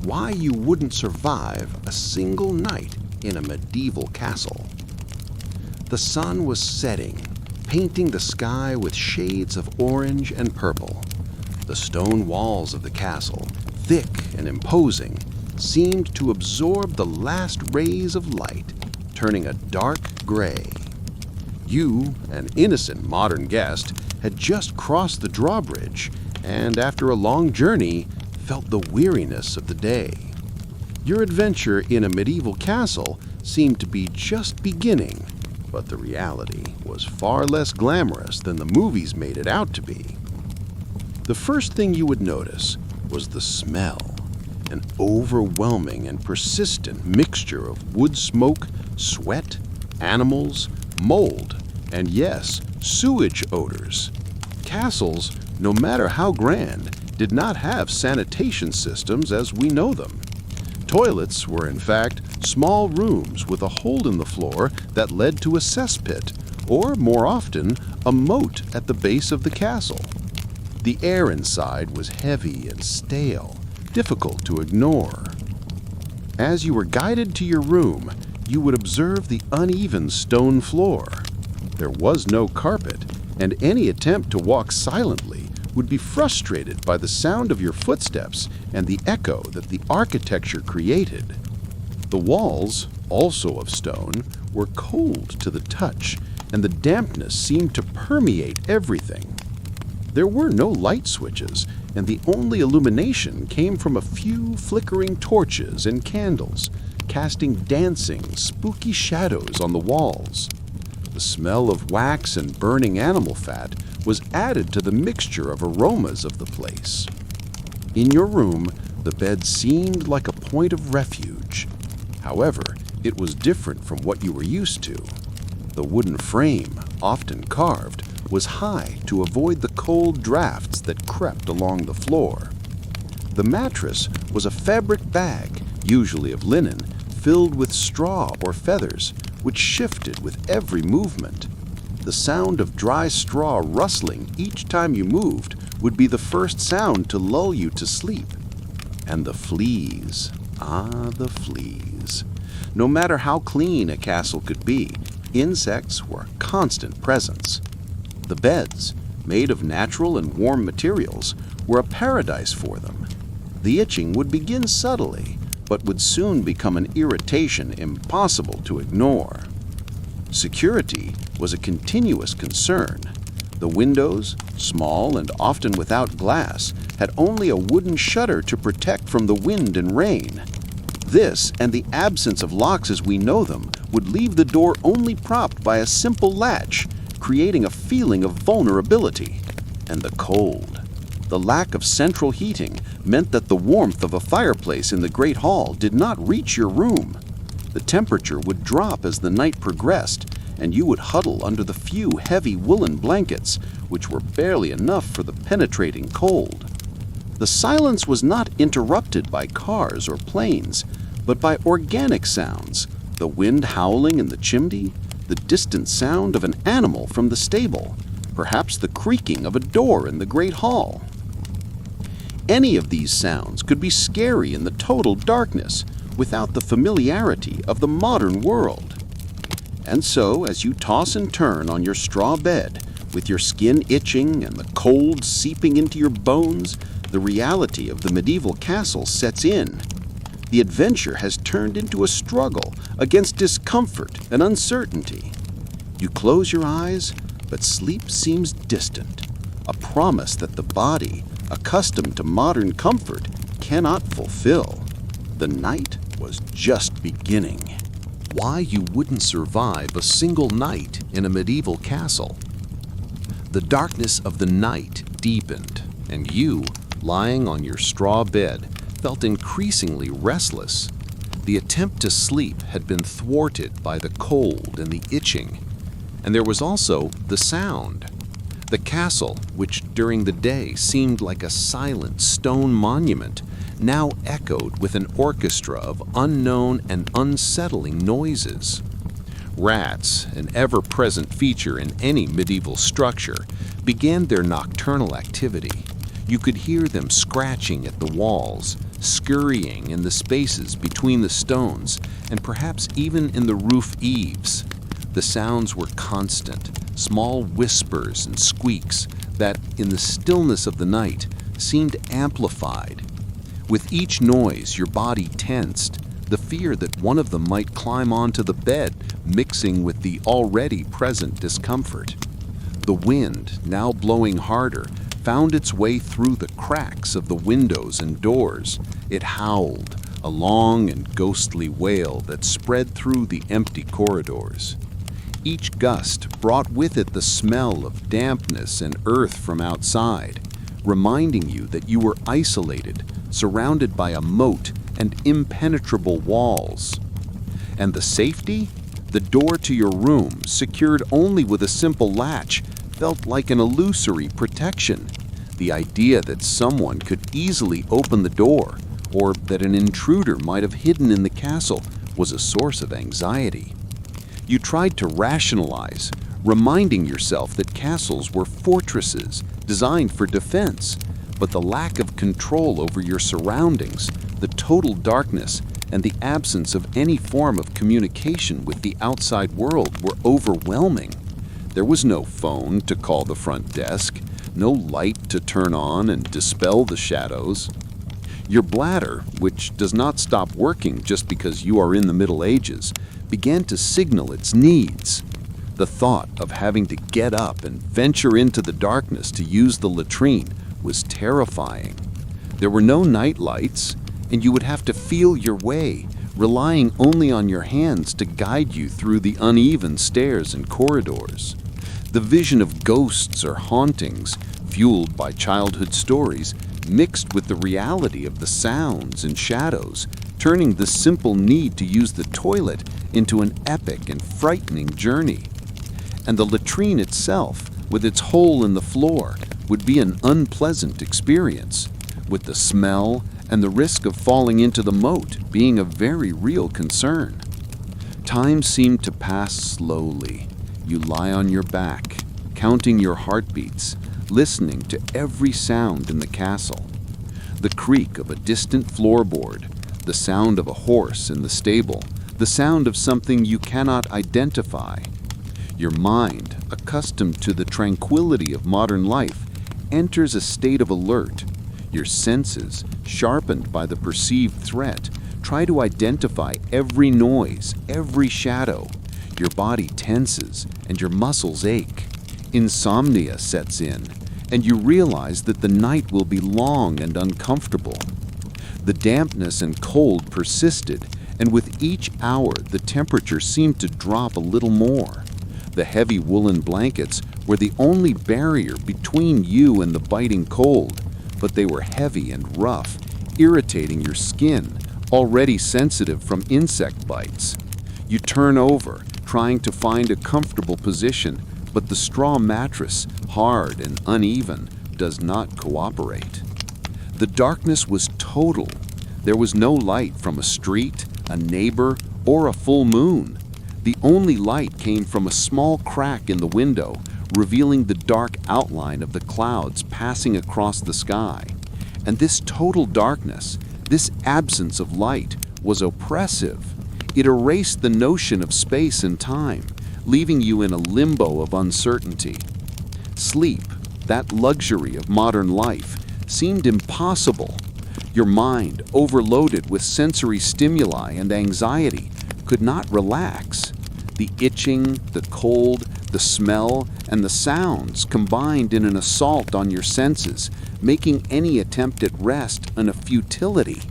why you wouldn't survive a single night in a medieval castle. The sun was setting, painting the sky with shades of orange and purple. The stone walls of the castle, thick and imposing, seemed to absorb the last rays of light, turning a dark gray. You, an innocent modern guest, had just crossed the drawbridge and, after a long journey, felt the weariness of the day. Your adventure in a medieval castle seemed to be just beginning, but the reality was far less glamorous than the movies made it out to be. The first thing you would notice was the smell, an overwhelming and persistent mixture of wood smoke, sweat, animals, mold, and yes, sewage odors. Castles, no matter how grand, did not have sanitation systems as we know them. Toilets were in fact small rooms with a hole in the floor that led to a cesspit, or more often, a moat at the base of the castle. The air inside was heavy and stale, difficult to ignore. As you were guided to your room, you would observe the uneven stone floor. There was no carpet, and any attempt to walk silently would be frustrated by the sound of your footsteps and the echo that the architecture created. The walls, also of stone, were cold to the touch, and the dampness seemed to permeate everything. There were no light switches, and the only illumination came from a few flickering torches and candles, casting dancing, spooky shadows on the walls. The smell of wax and burning animal fat was added to the mixture of aromas of the place. In your room, the bed seemed like a point of refuge. However, it was different from what you were used to. The wooden frame, often carved, was high to avoid the cold drafts that crept along the floor. The mattress was a fabric bag, usually of linen, filled with straw or feathers, which shifted with every movement. The sound of dry straw rustling each time you moved would be the first sound to lull you to sleep. And the fleas, the fleas. No matter how clean a castle could be, insects were a constant presence. The beds, made of natural and warm materials, were a paradise for them. The itching would begin subtly, but would soon become an irritation impossible to ignore. Security was a continuous concern. The windows, small and often without glass, had only a wooden shutter to protect from the wind and rain. This, and the absence of locks as we know them, would leave the door only propped by a simple latch, creating a feeling of vulnerability. And the cold. The lack of central heating meant that the warmth of a fireplace in the great hall did not reach your room. The temperature would drop as the night progressed, and you would huddle under the few heavy woolen blankets, which were barely enough for the penetrating cold. The silence was not interrupted by cars or planes, but by organic sounds, the wind howling in the chimney, the distant sound of an animal from the stable, perhaps the creaking of a door in the great hall. Any of these sounds could be scary in the total darkness, without the familiarity of the modern world. And so, as you toss and turn on your straw bed, with your skin itching and the cold seeping into your bones, the reality of the medieval castle sets in. The adventure has turned into a struggle against discomfort and uncertainty. You close your eyes, but sleep seems distant, a promise that the body, accustomed to modern comfort, cannot fulfill. The night was just beginning. Why you wouldn't survive a single night in a medieval castle. The darkness of the night deepened, and you, lying on your straw bed, felt increasingly restless. The attempt to sleep had been thwarted by the cold and the itching, and there was also the sound. The castle, which during the day seemed like a silent stone monument, now echoed with an orchestra of unknown and unsettling noises. Rats, an ever-present feature in any medieval structure, began their nocturnal activity. You could hear them scratching at the walls, scurrying in the spaces between the stones, and perhaps even in the roof eaves. The sounds were constant, small whispers and squeaks that, in the stillness of the night, seemed amplified. With each noise, your body tensed, the fear that one of them might climb onto the bed, mixing with the already present discomfort. The wind, now blowing harder, found its way through the cracks of the windows and doors. It howled, a long and ghostly wail that spread through the empty corridors. Each gust brought with it the smell of dampness and earth from outside, reminding you that you were isolated, surrounded by a moat and impenetrable walls. And the safety? The door to your room, secured only with a simple latch, felt like an illusory protection. The idea that someone could easily open the door, or that an intruder might have hidden in the castle, was a source of anxiety. You tried to rationalize, reminding yourself that castles were fortresses designed for defense, but the lack of control over your surroundings, the total darkness, and the absence of any form of communication with the outside world were overwhelming. There was no phone to call the front desk, no light to turn on and dispel the shadows. Your bladder, which does not stop working just because you are in the Middle Ages, began to signal its needs. The thought of having to get up and venture into the darkness to use the latrine was terrifying. There were no night lights, and you would have to feel your way, relying only on your hands to guide you through the uneven stairs and corridors. The vision of ghosts or hauntings, fueled by childhood stories, mixed with the reality of the sounds and shadows, turning the simple need to use the toilet into an epic and frightening journey. And the latrine itself, with its hole in the floor, would be an unpleasant experience, with the smell and the risk of falling into the moat being a very real concern. Time seemed to pass slowly. You lie on your back, counting your heartbeats, listening to every sound in the castle. The creak of a distant floorboard, the sound of a horse in the stable, the sound of something you cannot identify. Your mind, accustomed to the tranquility of modern life, enters a state of alert. Your senses, sharpened by the perceived threat, try to identify every noise, every shadow. Your body tenses and your muscles ache. Insomnia sets in, and you realize that the night will be long and uncomfortable. The dampness and cold persisted, and with each hour the temperature seemed to drop a little more. The heavy woolen blankets were the only barrier between you and the biting cold, but they were heavy and rough, irritating your skin, already sensitive from insect bites. You turn over, trying to find a comfortable position, but the straw mattress, hard and uneven, does not cooperate. The darkness was total. There was no light from a street, a neighbor, or a full moon. The only light came from a small crack in the window, revealing the dark outline of the clouds passing across the sky. And this total darkness, this absence of light, was oppressive. It erased the notion of space and time, leaving you in a limbo of uncertainty. Sleep, that luxury of modern life, seemed impossible. Your mind, overloaded with sensory stimuli and anxiety, could not relax. The itching, the cold, the smell, and the sounds combined in an assault on your senses, making any attempt at rest a futility.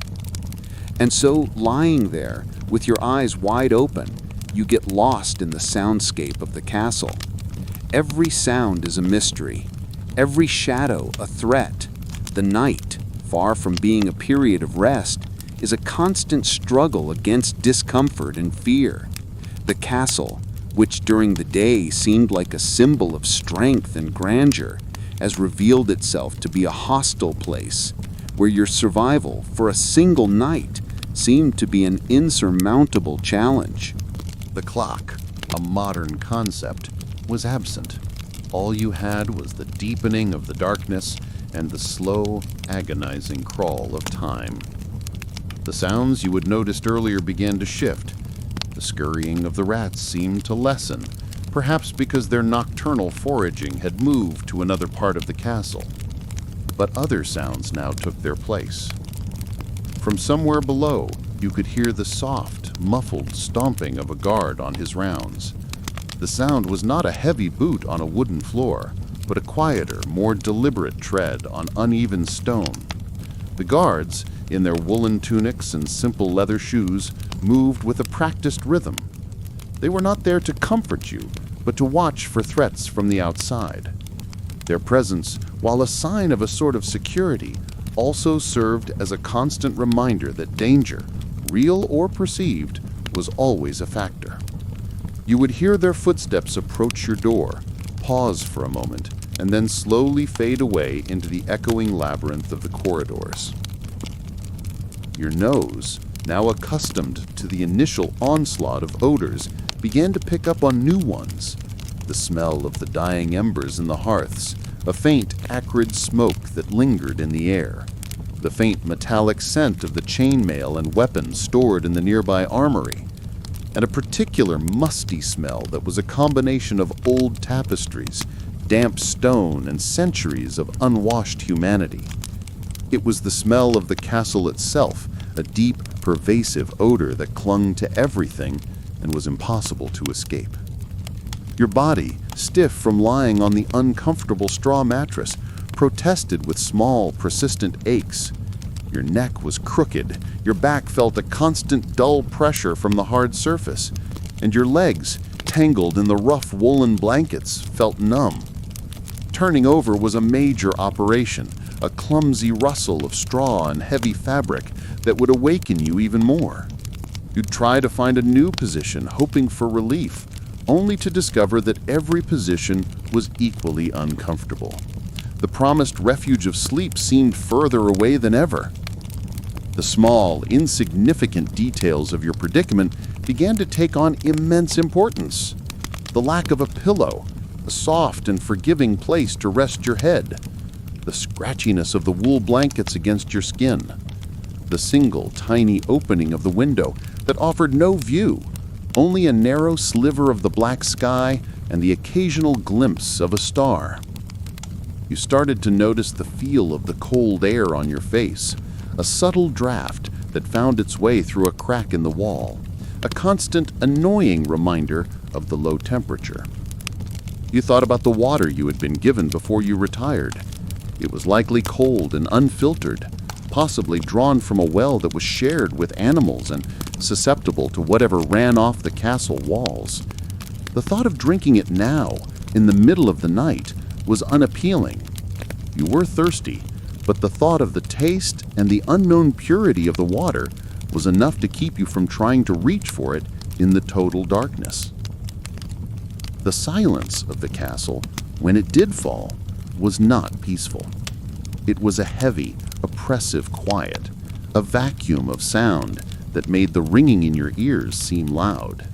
And so, lying there, with your eyes wide open, you get lost in the soundscape of the castle. Every sound is a mystery, every shadow a threat. The night, far from being a period of rest, is a constant struggle against discomfort and fear. The castle, which during the day seemed like a symbol of strength and grandeur, has revealed itself to be a hostile place, where your survival for a single night seemed to be an insurmountable challenge. The clock, a modern concept, was absent. All you had was the deepening of the darkness and the slow, agonizing crawl of time. The sounds you had noticed earlier began to shift. The scurrying of the rats seemed to lessen, perhaps because their nocturnal foraging had moved to another part of the castle. But other sounds now took their place. From somewhere below, you could hear the soft, muffled stomping of a guard on his rounds. The sound was not a heavy boot on a wooden floor, but a quieter, more deliberate tread on uneven stone. The guards, in their woolen tunics and simple leather shoes, moved with a practiced rhythm. They were not there to comfort you, but to watch for threats from the outside. Their presence, while a sign of a sort of security, also served as a constant reminder that danger, real or perceived, was always a factor. You would hear their footsteps approach your door, pause for a moment, and then slowly fade away into the echoing labyrinth of the corridors. Your nose, now accustomed to the initial onslaught of odors, began to pick up on new ones. The smell of the dying embers in the hearths, a faint, acrid smoke that lingered in the air, the faint metallic scent of the chainmail and weapons stored in the nearby armory, and a particular musty smell that was a combination of old tapestries, damp stone, and centuries of unwashed humanity. It was the smell of the castle itself, a deep, pervasive odor that clung to everything and was impossible to escape. Your body, stiff from lying on the uncomfortable straw mattress, protested with small, persistent aches. Your neck was crooked, your back felt a constant dull pressure from the hard surface, and your legs, tangled in the rough woolen blankets, felt numb. Turning over was a major operation, a clumsy rustle of straw and heavy fabric that would awaken you even more. You'd try to find a new position, hoping for relief, only to discover that every position was equally uncomfortable. The promised refuge of sleep seemed further away than ever. The small, insignificant details of your predicament began to take on immense importance. The lack of a pillow, a soft and forgiving place to rest your head, the scratchiness of the wool blankets against your skin, the single tiny opening of the window that offered no view, only a narrow sliver of the black sky and the occasional glimpse of a star. You started to notice the feel of the cold air on your face, a subtle draft that found its way through a crack in the wall, a constant, annoying reminder of the low temperature. You thought about the water you had been given before you retired. It was likely cold and unfiltered, possibly drawn from a well that was shared with animals and susceptible to whatever ran off the castle walls. The thought of drinking it now, in the middle of the night, was unappealing. You were thirsty, but the thought of the taste and the unknown purity of the water was enough to keep you from trying to reach for it in the total darkness. The silence of the castle, when it did fall, was not peaceful. It was a heavy, oppressive quiet, a vacuum of sound that made the ringing in your ears seem loud.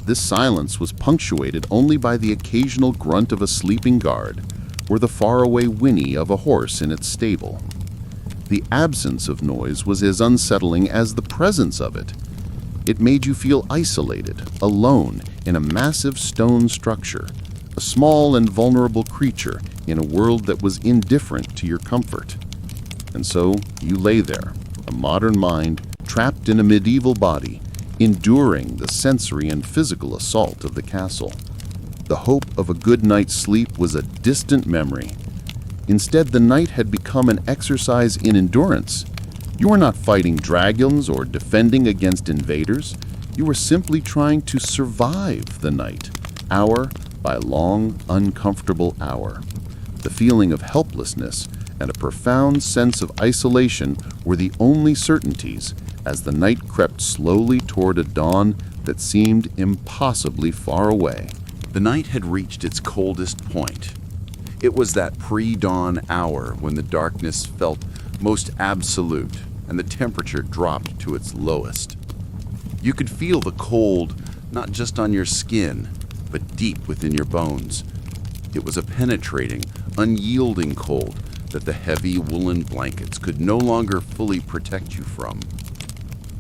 This silence was punctuated only by the occasional grunt of a sleeping guard or the faraway whinny of a horse in its stable. The absence of noise was as unsettling as the presence of it. It made you feel isolated, alone, in a massive stone structure, a small and vulnerable creature in a world that was indifferent to your comfort. And so you lay there, a modern mind trapped in a medieval body, enduring the sensory and physical assault of the castle. The hope of a good night's sleep was a distant memory. Instead, the night had become an exercise in endurance. You were not fighting dragons or defending against invaders. You were simply trying to survive the night, hour by long, uncomfortable hour. The feeling of helplessness and a profound sense of isolation were the only certainties as the night crept slowly toward a dawn that seemed impossibly far away. The night had reached its coldest point. It was that pre-dawn hour when the darkness felt most absolute and the temperature dropped to its lowest. You could feel the cold not just on your skin, but deep within your bones. It was a penetrating, unyielding cold that the heavy woolen blankets could no longer fully protect you from.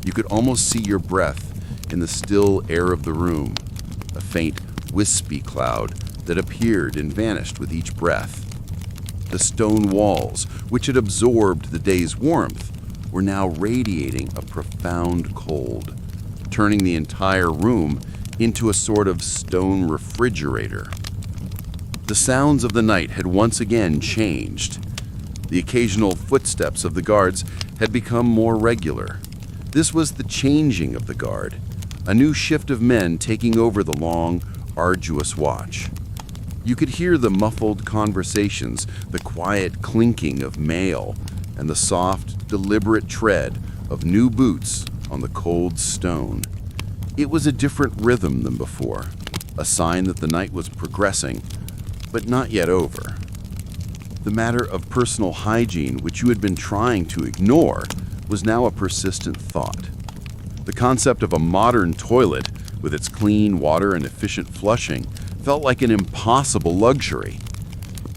You could almost see your breath in the still air of the room, a faint, wispy cloud that appeared and vanished with each breath. The stone walls, which had absorbed the day's warmth, were now radiating a profound cold, turning the entire room into a sort of stone refrigerator. The sounds of the night had once again changed. The occasional footsteps of the guards had become more regular. This was the changing of the guard, a new shift of men taking over the long, arduous watch. You could hear the muffled conversations, the quiet clinking of mail, and the soft, deliberate tread of new boots on the cold stone. It was a different rhythm than before, a sign that the night was progressing, but not yet over. The matter of personal hygiene, which you had been trying to ignore, was now a persistent thought. The concept of a modern toilet, with its clean water and efficient flushing, felt like an impossible luxury.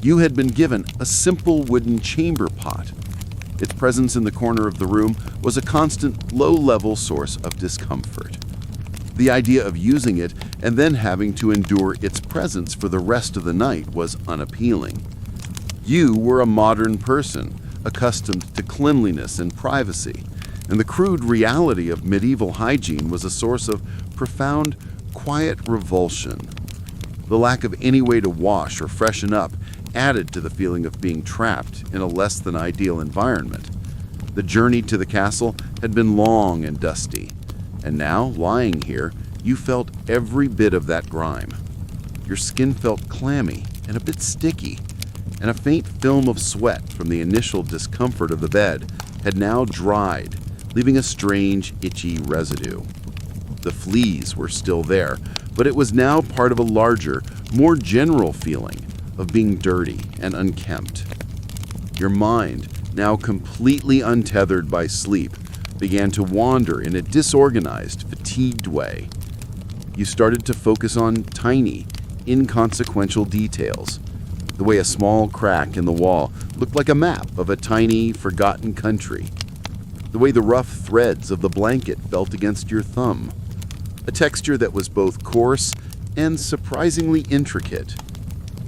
You had been given a simple wooden chamber pot. Its presence in the corner of the room was a constant, low-level source of discomfort. The idea of using it and then having to endure its presence for the rest of the night was unappealing. You were a modern person, accustomed to cleanliness and privacy, and the crude reality of medieval hygiene was a source of profound, quiet revulsion. The lack of any way to wash or freshen up added to the feeling of being trapped in a less than ideal environment. The journey to the castle had been long and dusty, and now, lying here, you felt every bit of that grime. Your skin felt clammy and a bit sticky, and a faint film of sweat from the initial discomfort of the bed had now dried, leaving a strange, itchy residue. The fleas were still there, but it was now part of a larger, more general feeling of being dirty and unkempt. Your mind, now completely untethered by sleep, began to wander in a disorganized, fatigued way. You started to focus on tiny, inconsequential details. The way a small crack in the wall looked like a map of a tiny, forgotten country. The way the rough threads of the blanket felt against your thumb. A texture that was both coarse and surprisingly intricate.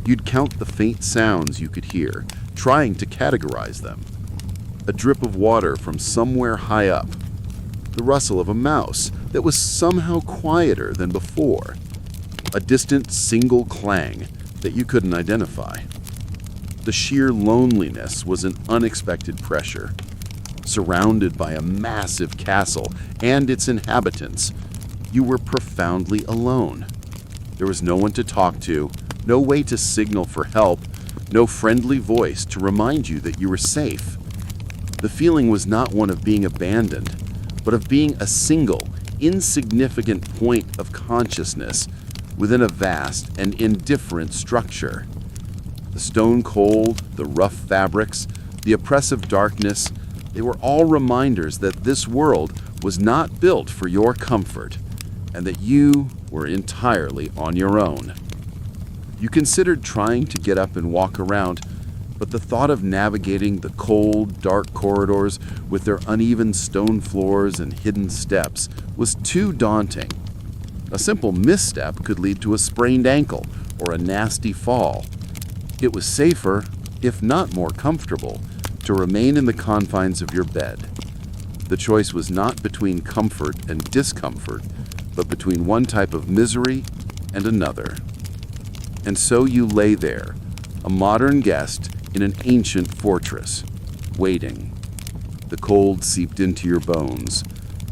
You'd count the faint sounds you could hear, trying to categorize them. A drip of water from somewhere high up. The rustle of a mouse that was somehow quieter than before. A distant single clang that you couldn't identify. The sheer loneliness was an unexpected pressure. Surrounded by a massive castle and its inhabitants, you were profoundly alone. There was no one to talk to, no way to signal for help, no friendly voice to remind you that you were safe. The feeling was not one of being abandoned, but of being a single, insignificant point of consciousness within a vast and indifferent structure. The stone cold, the rough fabrics, the oppressive darkness, they were all reminders that this world was not built for your comfort, and that you were entirely on your own. You considered trying to get up and walk around, but the thought of navigating the cold, dark corridors with their uneven stone floors and hidden steps was too daunting. A simple misstep could lead to a sprained ankle or a nasty fall. It was safer, if not more comfortable, to remain in the confines of your bed. The choice was not between comfort and discomfort, but between one type of misery and another. And so you lay there, a modern guest in an ancient fortress, waiting. The cold seeped into your bones.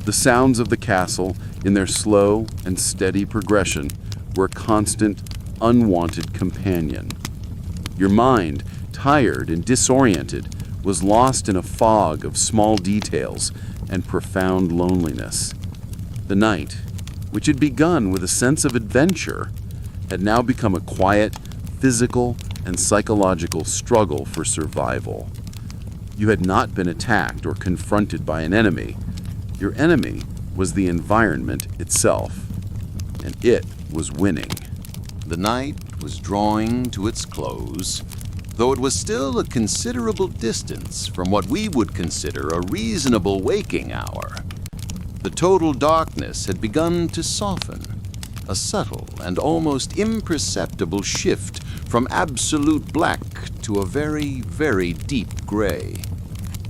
The sounds of the castle, in their slow and steady progression, were a constant, unwanted companion. Your mind, tired and disoriented, was lost in a fog of small details and profound loneliness. The night, which had begun with a sense of adventure, had now become a quiet, physical, and psychological struggle for survival. You had not been attacked or confronted by an enemy. Your enemy was the environment itself, and it was winning. The night was drawing to its close. though it was still a considerable distance from what we would consider a reasonable waking hour. The total darkness had begun to soften, a subtle and almost imperceptible shift from absolute black to a very, very deep gray.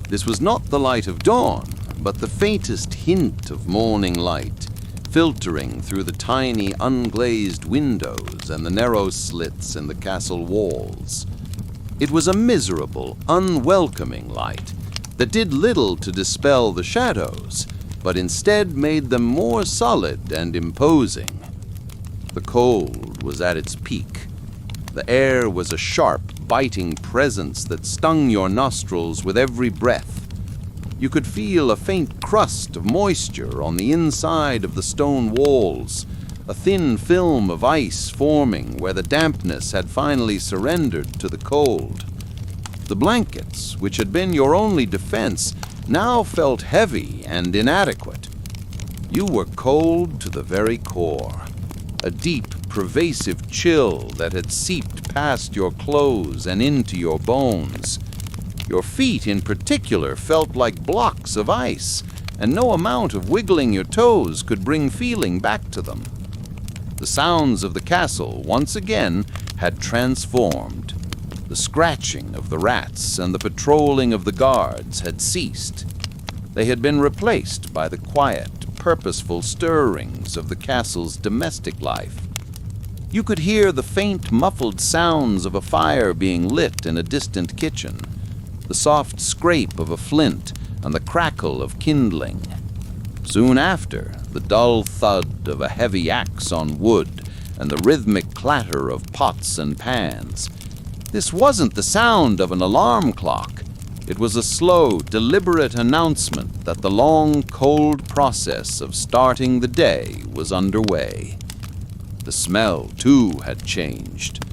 This was not the light of dawn, but the faintest hint of morning light, filtering through the tiny unglazed windows and the narrow slits in the castle walls. It was a miserable, unwelcoming light that did little to dispel the shadows, but instead made them more solid and imposing. The cold was at its peak. The air was a sharp, biting presence that stung your nostrils with every breath. You could feel a faint crust of moisture on the inside of the stone walls, a thin film of ice forming where the dampness had finally surrendered to the cold. The blankets, which had been your only defense, now felt heavy and inadequate. You were cold to the very core, a deep, pervasive chill that had seeped past your clothes and into your bones. Your feet in particular felt like blocks of ice, and no amount of wiggling your toes could bring feeling back to them. The sounds of the castle, once again, had transformed. The scratching of the rats and the patrolling of the guards had ceased. They had been replaced by the quiet, purposeful stirrings of the castle's domestic life. You could hear the faint, muffled sounds of a fire being lit in a distant kitchen, the soft scrape of a flint and the crackle of kindling. Soon after, the dull thud of a heavy axe on wood and the rhythmic clatter of pots and pans. This wasn't the sound of an alarm clock. It was a slow, deliberate announcement that the long, cold process of starting the day was underway. The smell, too, had changed.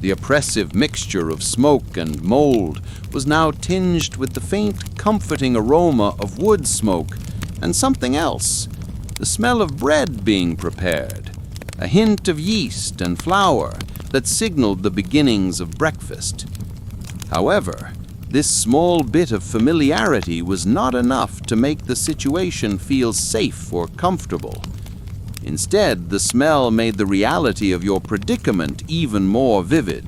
The oppressive mixture of smoke and mold was now tinged with the faint, comforting aroma of wood smoke and something else, the smell of bread being prepared, a hint of yeast and flour that signaled the beginnings of breakfast. However, this small bit of familiarity was not enough to make the situation feel safe or comfortable. Instead, the smell made the reality of your predicament even more vivid.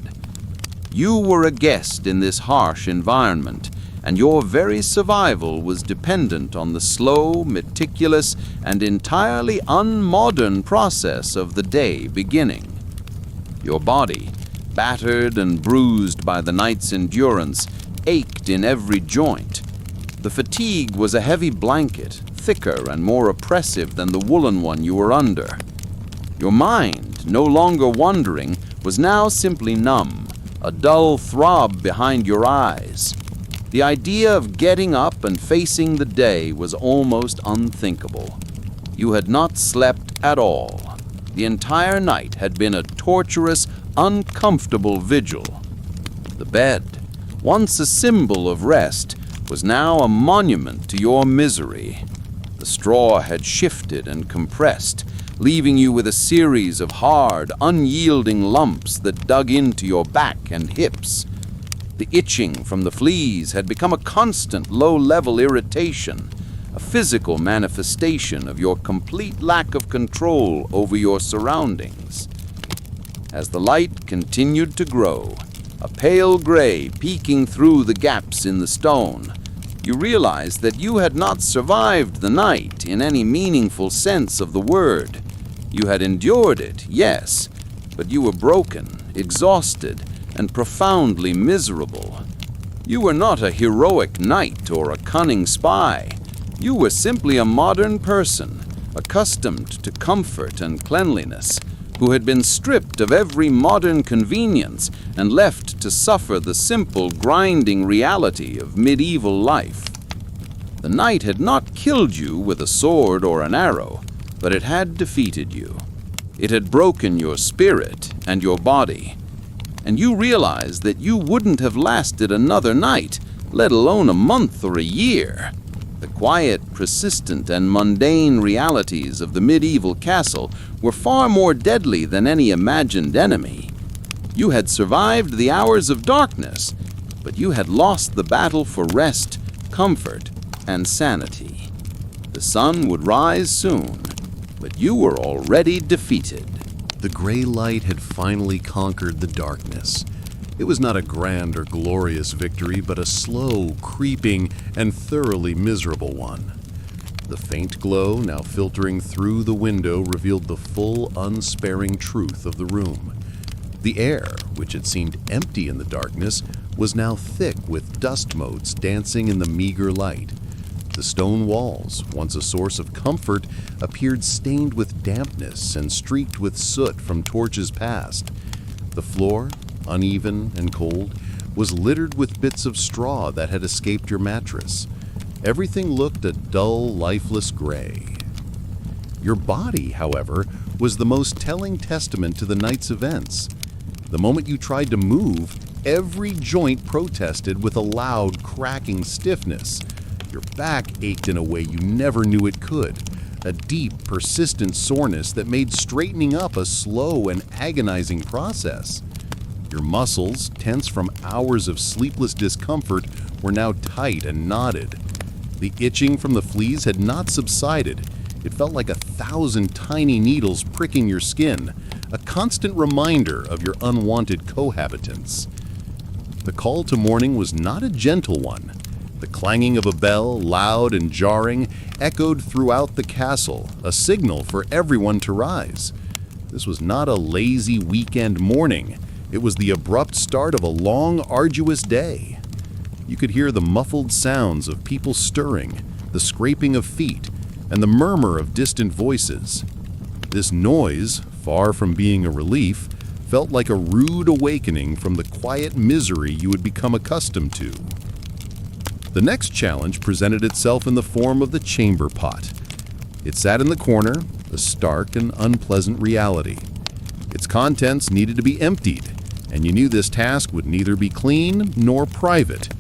You were a guest in this harsh environment, and your very survival was dependent on the slow, meticulous, and entirely unmodern process of the day beginning. Your body, battered and bruised by the night's endurance, ached in every joint. The fatigue was a heavy blanket, thicker and more oppressive than the woolen one you were under. Your mind, no longer wandering, was now simply numb, a dull throb behind your eyes. The idea of getting up and facing the day was almost unthinkable. You had not slept at all. The entire night had been a torturous, uncomfortable vigil. The bed, once a symbol of rest, was now a monument to your misery. The straw had shifted and compressed, leaving you with a series of hard, unyielding lumps that dug into your back and hips. The itching from the fleas had become a constant low-level irritation, a physical manifestation of your complete lack of control over your surroundings. As the light continued to grow, a pale gray peeking through the gaps in the stone, you realized that you had not survived the night in any meaningful sense of the word. You had endured it, yes, but you were broken, exhausted, and profoundly miserable. You were not a heroic knight or a cunning spy. You were simply a modern person, accustomed to comfort and cleanliness, who had been stripped of every modern convenience and left to suffer the simple, grinding reality of medieval life. The night had not killed you with a sword or an arrow, but it had defeated you. It had broken your spirit and your body, and you realized that you wouldn't have lasted another night, let alone a month or a year. The quiet, persistent, and mundane realities of the medieval castle were far more deadly than any imagined enemy. You had survived the hours of darkness, but you had lost the battle for rest, comfort, and sanity. The sun would rise soon, but you were already defeated. The gray light had finally conquered the darkness. It was not a grand or glorious victory, but a slow, creeping, and thoroughly miserable one. The faint glow now filtering through the window revealed the full, unsparing truth of the room. The air, which had seemed empty in the darkness, was now thick with dust motes dancing in the meager light. The stone walls, once a source of comfort, appeared stained with dampness and streaked with soot from torches past. The floor, uneven and cold, was littered with bits of straw that had escaped your mattress. Everything looked a dull, lifeless gray. Your body, however, was the most telling testament to the night's events. The moment you tried to move, every joint protested with a loud, cracking stiffness. Your back ached in a way you never knew it could, a deep, persistent soreness that made straightening up a slow and agonizing process. Your muscles, tense from hours of sleepless discomfort, were now tight and knotted. The itching from the fleas had not subsided. It felt like 1,000 tiny needles pricking your skin, a constant reminder of your unwanted cohabitants. The call to morning was not a gentle one. The clanging of a bell, loud and jarring, echoed throughout the castle, a signal for everyone to rise. This was not a lazy weekend morning. It was the abrupt start of a long, arduous day. You could hear the muffled sounds of people stirring, the scraping of feet, and the murmur of distant voices. This noise, far from being a relief, felt like a rude awakening from the quiet misery you had become accustomed to. The next challenge presented itself in the form of the chamber pot. It sat in the corner, a stark and unpleasant reality. Its contents needed to be emptied, and you knew this task would neither be clean nor private.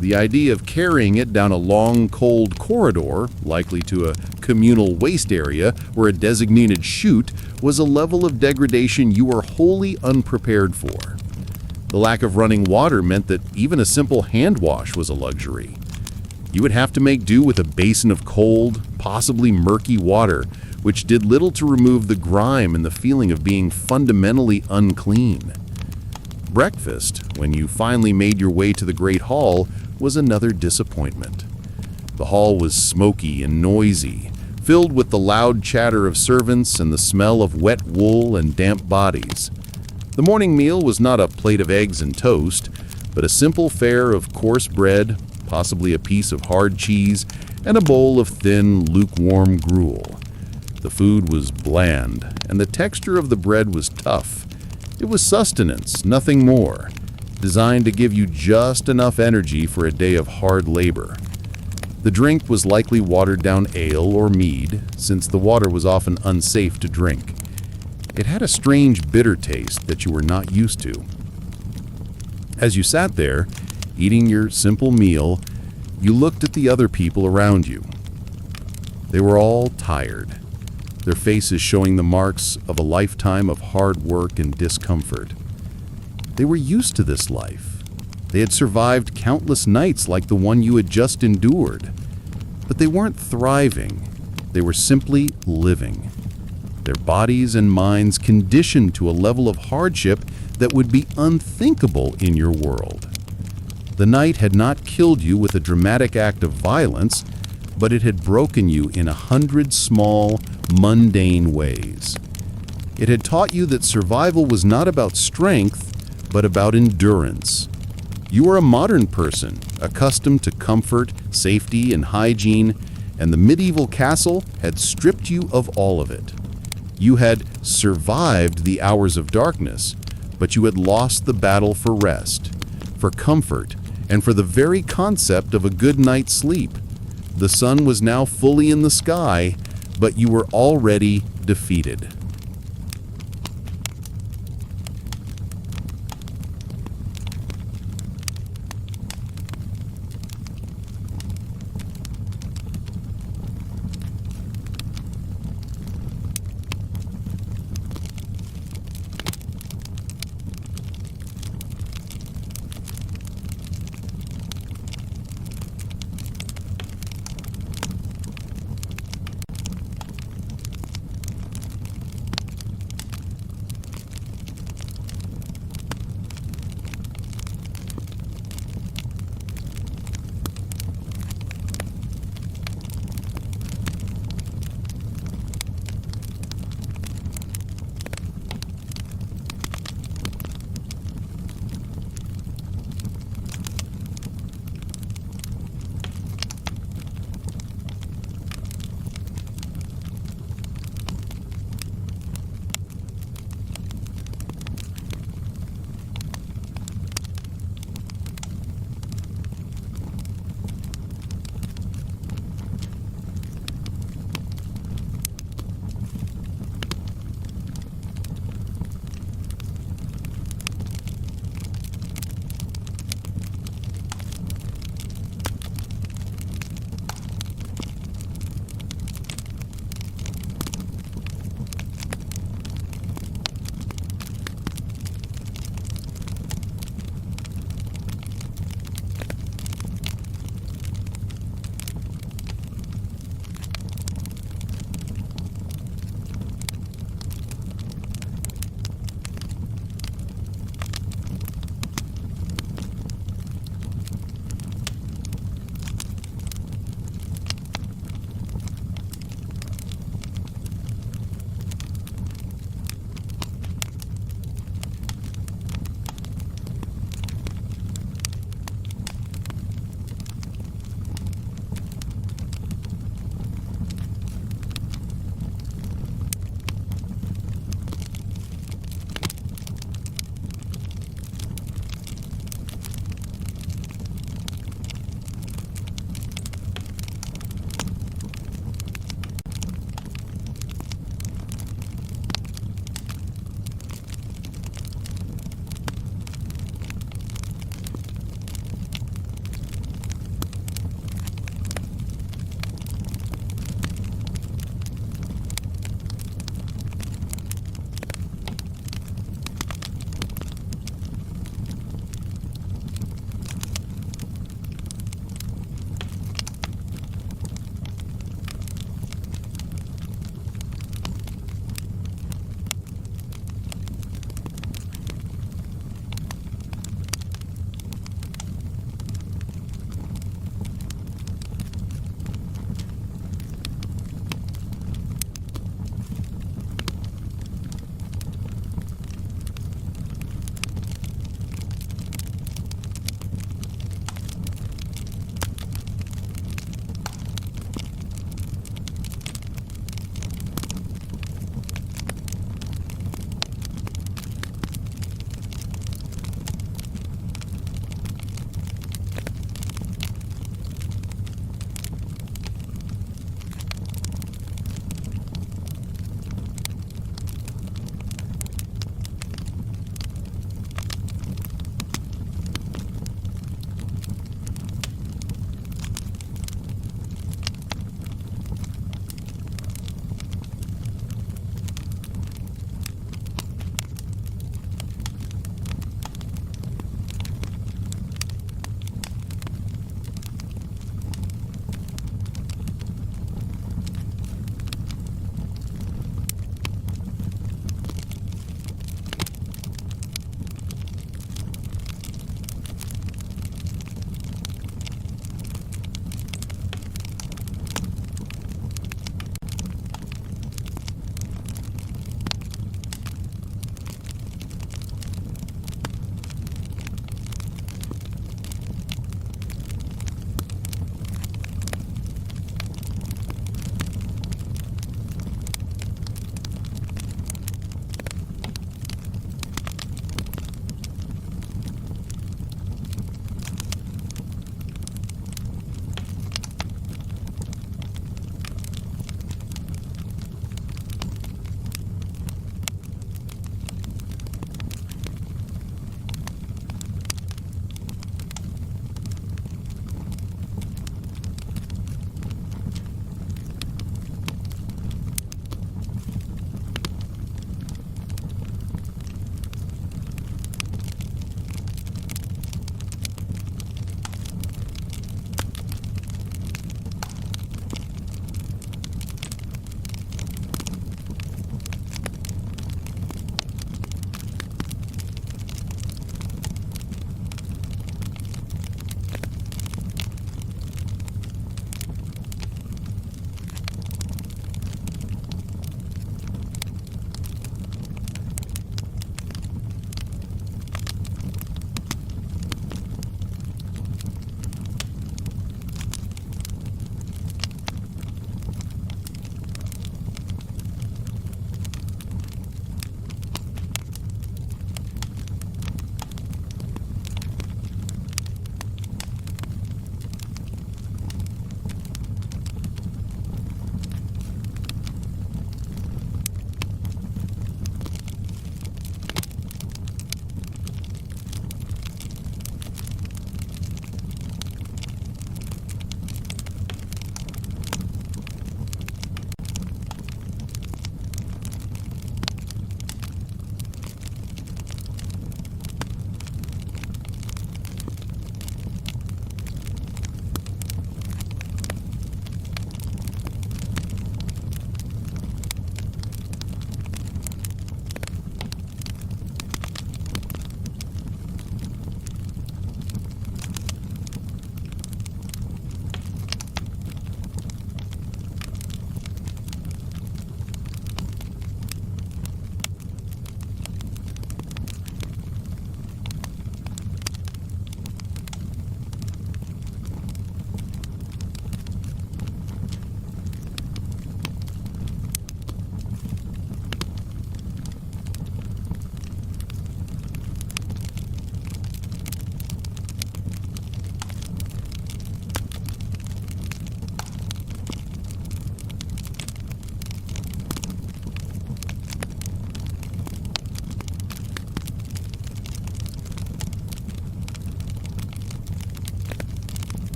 The idea of carrying it down a long, cold corridor, likely to a communal waste area or a designated chute, was a level of degradation you were wholly unprepared for. The lack of running water meant that even a simple hand wash was a luxury. You would have to make do with a basin of cold, possibly murky water, which did little to remove the grime and the feeling of being fundamentally unclean. Breakfast, when you finally made your way to the Great Hall, was another disappointment. The hall was smoky and noisy, filled with the loud chatter of servants and the smell of wet wool and damp bodies. The morning meal was not a plate of eggs and toast, but a simple fare of coarse bread, possibly a piece of hard cheese, and a bowl of thin, lukewarm gruel. The food was bland, and the texture of the bread was tough. It was sustenance, nothing more, designed to give you just enough energy for a day of hard labor. The drink was likely watered-down ale or mead, since the water was often unsafe to drink. It had a strange bitter taste that you were not used to. As you sat there, eating your simple meal, you looked at the other people around you. They were all tired, their faces showing the marks of a lifetime of hard work and discomfort. They were used to this life. They had survived countless nights like the one you had just endured. But they weren't thriving. They were simply living. Their bodies and minds conditioned to a level of hardship that would be unthinkable in your world. The night had not killed you with a dramatic act of violence, but it had broken you in 100 small, mundane ways. It had taught you that survival was not about strength, but about endurance. You were a modern person, accustomed to comfort, safety, and hygiene, and the medieval castle had stripped you of all of it. You had survived the hours of darkness, but you had lost the battle for rest, for comfort, and for the very concept of a good night's sleep. The sun was now fully in the sky, but you were already defeated.